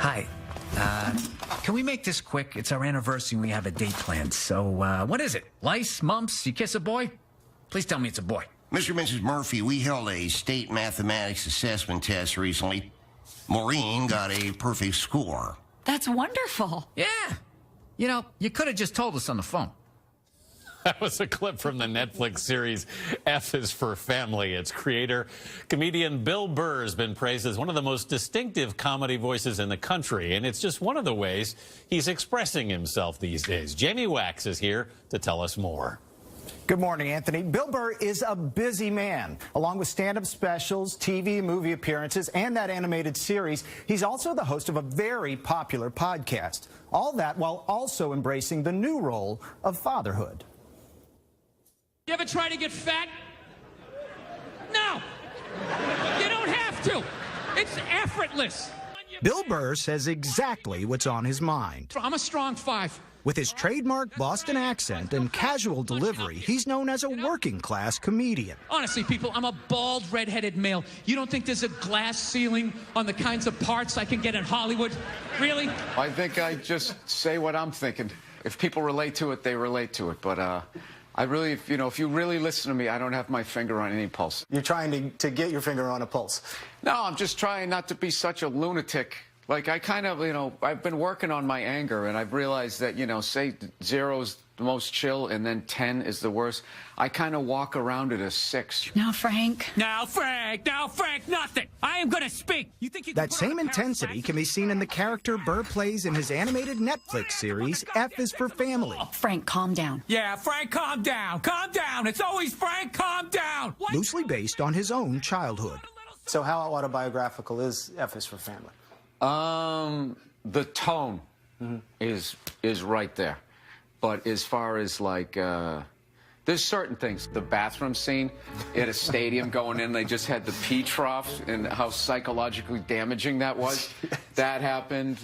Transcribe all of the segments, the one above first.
Hi. Can we make this quick? It's our anniversary and we have a date planned. So, what is it? Lice? Mumps? You kiss a boy? Please tell me it's a boy. Mr. and Mrs. Murphy, we held a state mathematics assessment test recently. Maureen got a perfect score. That's wonderful. Yeah. You know, you could have just told us on the phone. That was a clip from the Netflix series F is for Family. Its creator, comedian Bill Burr, has been praised as one of the most distinctive comedy voices in the country, and it's just one of the ways he's expressing himself these days. Jamie Wax is here to tell us more. Good morning, Anthony. Bill Burr is a busy man. Along with stand-up specials, TV and movie appearances, and that animated series, he's also the host of a very popular podcast. All that while also embracing the new role of fatherhood. You ever try to get fat? No. You don't have to. It's effortless. Bill Burr says exactly what's on his mind. I'm a strong 5. With his trademark Boston accent and casual delivery, he's known as a working-class comedian. Honestly, people, I'm a bald, red-headed male. You don't think there's a glass ceiling on the kinds of parts I can get in Hollywood? Really? I think I just say what I'm thinking. If people relate to it, they relate to it. But I really, if you really listen to me, I don't have my finger on any pulse. You're trying to get your finger on a pulse. No, I'm just trying not to be such a lunatic. Like, I kind of, I've been working on my anger, and I've realized that, say 0's the most chill, and then 10 is the worst. I kind of walk around at a 6. Now, Frank. Now, Frank, nothing. I am going to speak. You think you That same intensity can be seen in the character Burr plays in his animated Netflix series, F is for Family. Frank, calm down. Yeah, Frank, calm down. Calm down. It's always Frank, calm down. Loosely based on his own childhood. So how autobiographical is F is for Family? The tone is right there. But as far as, like, there's certain things. The bathroom scene at a stadium going in, they just had the pee troughs and how psychologically damaging that was. That happened.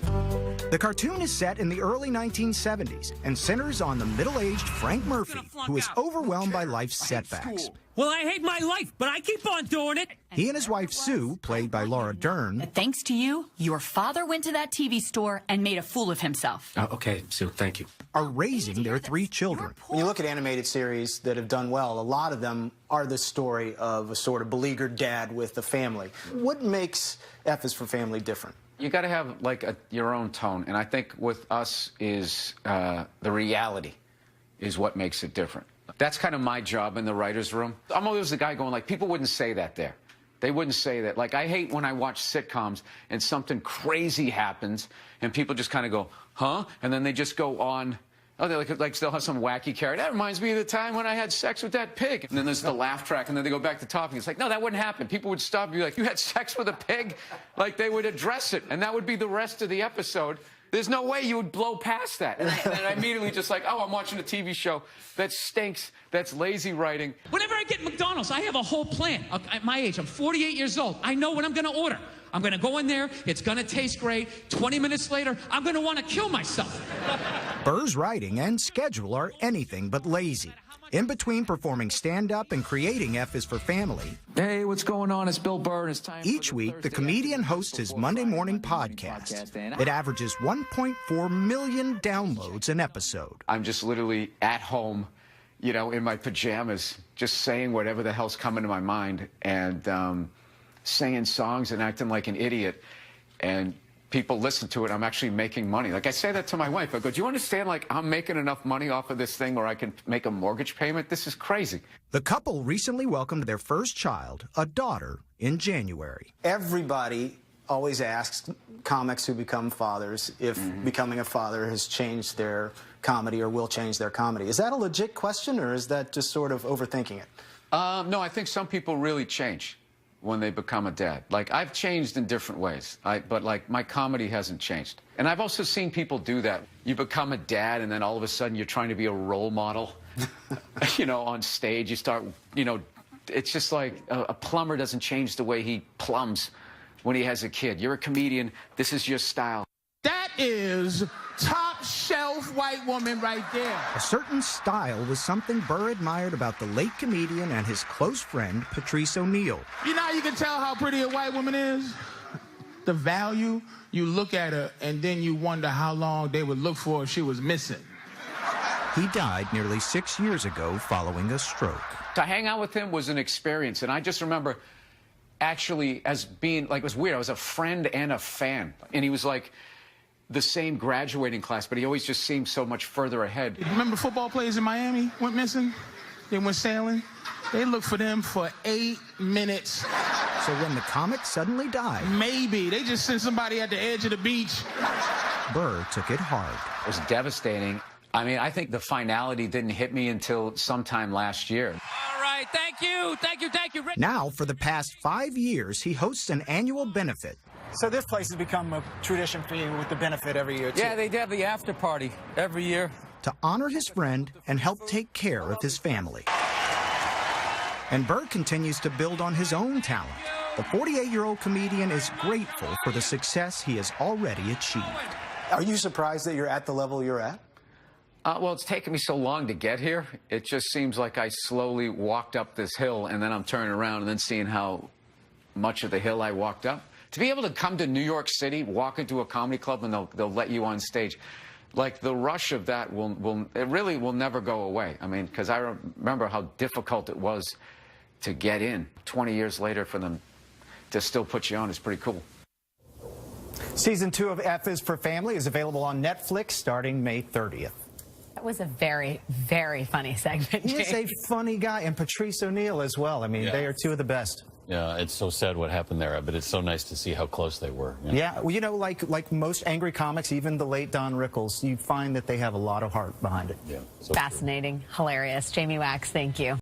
The cartoon is set in the early 1970s and centers on the middle-aged Frank Murphy, who is overwhelmed by life's setbacks. Well, I hate my life, but I keep on doing it. He and his wife, Sue, played by Laura Dern. Thanks to you, your father went to that TV store and made a fool of himself. Okay, Sue, thank you. Are raising their 3 children. When you look at animated series that have done well, a lot of them are the story of a sort of beleaguered dad with a family. What makes F is for Family different? You got to have, like, your own tone. And I think with us is the reality is what makes it different. That's kind of my job in the writer's room. I'm always the guy going, like, people wouldn't say that there. They wouldn't say that. Like, I hate when I watch sitcoms and something crazy happens and people just kind of go, huh? And then they just go on. Oh, they're like they'll have some wacky character. That reminds me of the time when I had sex with that pig. And then there's the laugh track, and then they go back to topic. It's like, no, that wouldn't happen. People would stop and be like, you had sex with a pig? Like, they would address it, and that would be the rest of the episode. There's no way you would blow past that. And I immediately just like, oh, I'm watching a TV show. That stinks. That's lazy writing. Whenever I get McDonald's, I have a whole plan. At my age, I'm 48 years old. I know what I'm going to order. I'm going to go in there. It's going to taste great. 20 minutes later, I'm going to want to kill myself. Burr's writing and schedule are anything but lazy. In between performing stand-up and creating F is for Family. Hey, what's going on? It's Bill Burr, and it's time. Each week, the comedian hosts his Monday morning podcast. It averages 1.4 million downloads an episode. I'm just literally at home, in my pajamas, just saying whatever the hell's coming to my mind, and singing songs and acting like an idiot. And people listen to it. I'm actually making money. Like, I say that to my wife. I go, do you understand, like, I'm making enough money off of this thing where I can make a mortgage payment? This is crazy. The couple recently welcomed their first child, a daughter, in January. Everybody always asks comics who become fathers if becoming a father has changed their comedy or will change their comedy. Is that a legit question, or is that just sort of overthinking it? No, I think some people really change when they become a dad. Like, I've changed in different ways, but like, my comedy hasn't changed. And I've also seen people do that. You become a dad, and then all of a sudden you're trying to be a role model, on stage. You start, it's just like a plumber doesn't change the way he plumbs when he has a kid. You're a comedian. This is your style. That is top shelf white woman right there. A certain style was something Burr admired about the late comedian and his close friend, Patrice O'Neill. You know how you can tell how pretty a white woman is? the value, you look at her and then you wonder how long they would look for if she was missing. He died nearly 6 years ago following a stroke. To hang out with him was an experience, and I just remember actually as being, like, it was weird. I was a friend and a fan, and he was like the same graduating class, but he always just seemed so much further ahead. Remember football players in Miami went missing? They went sailing. They looked for them for 8 minutes. So when the comic suddenly died, Maybe. They just sent somebody at the edge of the beach. Burr took it hard. It was devastating. I mean, I think the finality didn't hit me until sometime last year. All right, thank you. Rick. Now, for the past 5 years, he hosts an annual benefit. So this place has become a tradition for you with the benefit every year, too. Yeah, they have the after party every year. To honor his friend and help take care of his family. And Burr continues to build on his own talent. The 48-year-old comedian is grateful for the success he has already achieved. Are you surprised that you're at the level you're at? Well, it's taken me so long to get here. It just seems like I slowly walked up this hill, and then I'm turning around and then seeing how much of the hill I walked up. To be able to come to New York City, walk into a comedy club, and they'll let you on stage, like the rush of that it really will never go away. I mean, because I remember how difficult it was to get in. 20 years later, for them to still put you on is pretty cool. Season 2 of F is for Family is available on Netflix starting May 30th. That was a very, very funny segment. He is a funny guy, and Patrice O'Neal as well. I mean, they are two of the best. Yeah, it's so sad what happened there, but it's so nice to see how close they were. Yeah, well, you know, like most angry comics, even the late Don Rickles, you find that they have a lot of heart behind it. Yeah, Fascinating, hilarious. Jamie Wax, thank you.